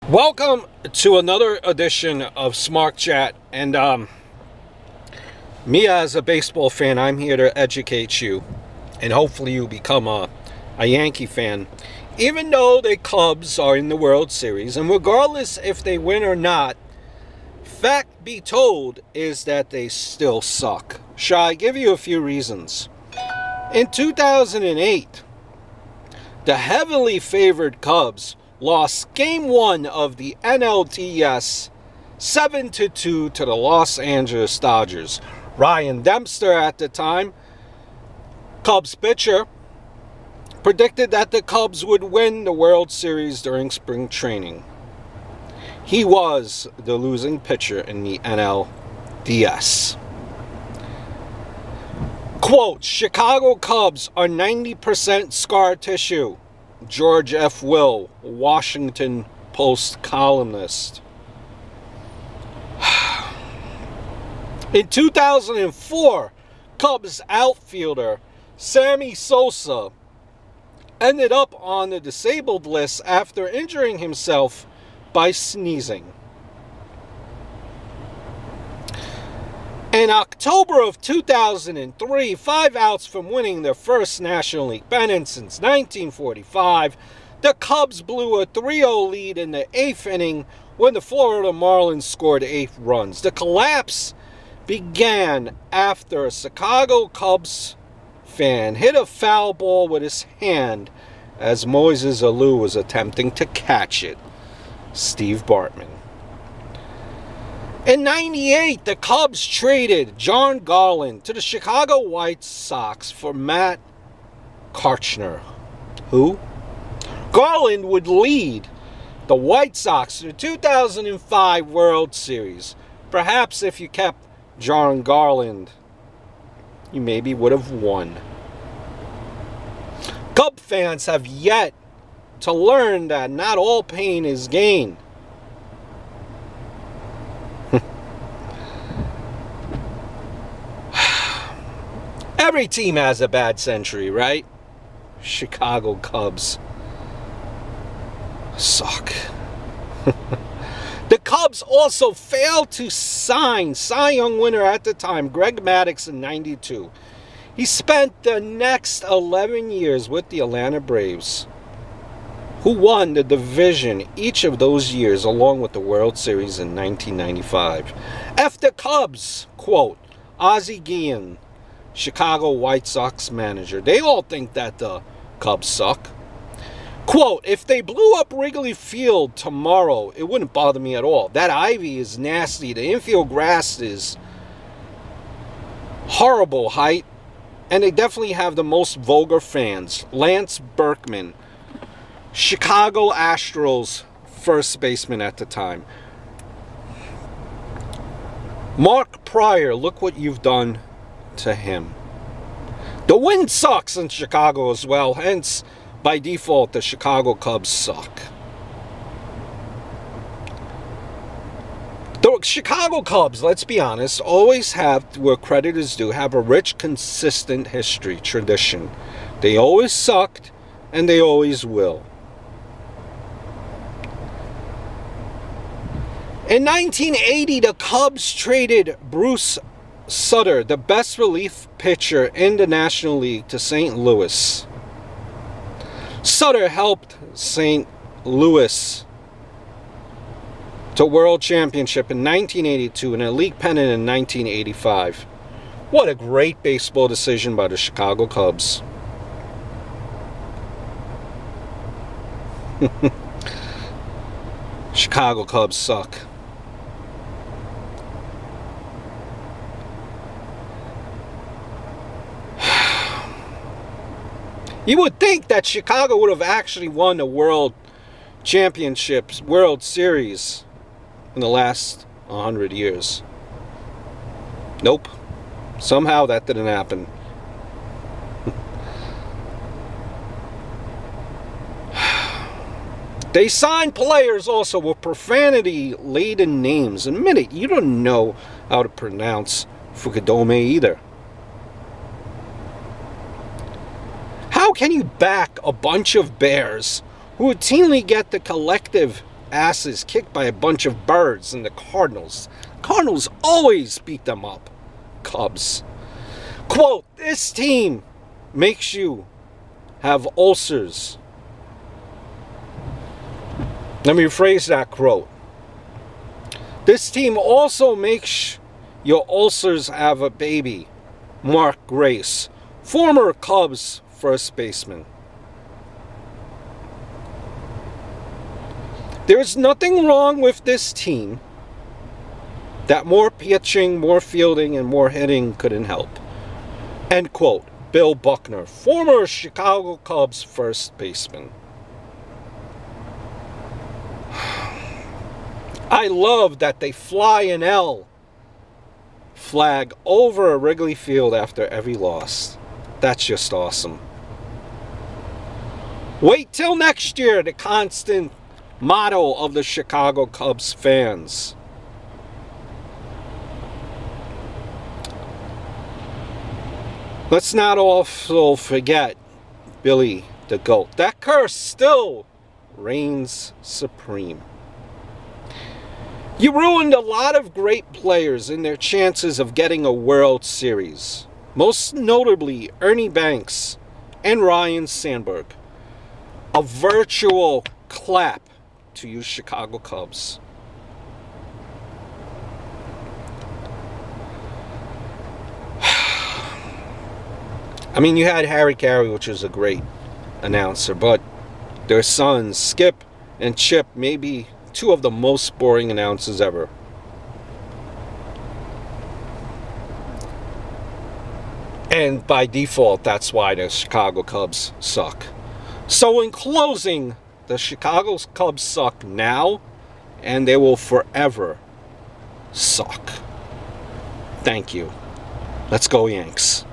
Welcome to another edition of Smart Chat, and me as a baseball fan, I'm here to educate you, and hopefully you become a Yankee fan. Even though the Cubs are in the World Series, and regardless if they win or not, fact be told is that they still suck. Shall I give you a few reasons? In 2008, the heavily favored Cubs lost Game 1 of the NLDS 7-2 to the Los Angeles Dodgers. Ryan Dempster, at the time, Cubs pitcher, predicted that the Cubs would win the World Series during spring training. He was the losing pitcher in the NLDS. Quote, Chicago Cubs are 90% scar tissue. George F. Will, Washington Post columnist. In 2004, Cubs outfielder Sammy Sosa ended up on the disabled list after injuring himself by sneezing. In October of 2003, 5 outs from winning their first National League pennant since 1945, the Cubs blew a 3-0 lead in the 8th inning when the Florida Marlins scored 8 runs. The collapse began after a Chicago Cubs fan hit a foul ball with his hand as Moises Alou was attempting to catch it. Steve Bartman. In '98, the Cubs traded John Garland to the Chicago White Sox for Matt Karchner. Who? Garland would lead the White Sox to the 2005 World Series. Perhaps if you kept John Garland, you maybe would have won. Cub fans have yet to learn that not all pain is gain. Every team has a bad century, right? Chicago Cubs suck. The Cubs also failed to sign Cy Young winner at the time, Greg Maddux, in '92. He spent the next 11 years with the Atlanta Braves, who won the division each of those years along with the World Series in 1995. F the Cubs, quote, Ozzie Guillen, Chicago White Sox manager. They all think that the Cubs suck. Quote, if they blew up Wrigley Field tomorrow, it wouldn't bother me at all. That ivy is nasty. The infield grass is horrible height. And they definitely have the most vulgar fans. Lance Berkman, Chicago Astros first baseman at the time. Mark Pryor, look what you've done to him. The wind sucks in Chicago as well, hence by default the Chicago Cubs suck. The Chicago Cubs, let's be honest, always have, where credit is due, have a rich, consistent history, tradition. They always sucked and they always will. In 1980, the Cubs traded Bruce Sutter, the best relief pitcher in the National League, to St. Louis. Sutter helped St. Louis to World Championship in 1982 and a league pennant in 1985. What a great baseball decision by the Chicago Cubs. Chicago Cubs suck. You would think that Chicago would have actually won the World Championships, World Series in the last 100 years. Nope. Somehow that didn't happen. They signed players also with profanity-laden names. Admit it, you don't know how to pronounce Fukudome either. How can you back a bunch of bears who routinely get the collective asses kicked by a bunch of birds and the Cardinals. Cardinals always beat them up. Cubs. Quote, this team makes you have ulcers. Let me rephrase that quote. This team also makes your ulcers have a baby. Mark Grace, former Cubs first baseman. There's nothing wrong with this team that more pitching, more fielding, and more hitting couldn't help. End quote. Bill Buckner, former Chicago Cubs first baseman. I love that they fly an L flag over Wrigley Field after every loss. That's just awesome. Wait till next year, the constant motto of the Chicago Cubs fans. Let's not also forget Billy the GOAT. That curse still reigns supreme. You ruined a lot of great players in their chances of getting a World Series. Most notably Ernie Banks and Ryan Sandberg. A virtual clap to you Chicago Cubs. I mean, you had Harry Carey, which was a great announcer, but their sons, Skip and Chip, maybe two of the most boring announcers ever. And by default, that's why the Chicago Cubs suck. So in closing, the Chicago Cubs suck now, and they will forever suck. Thank you. Let's go, Yanks.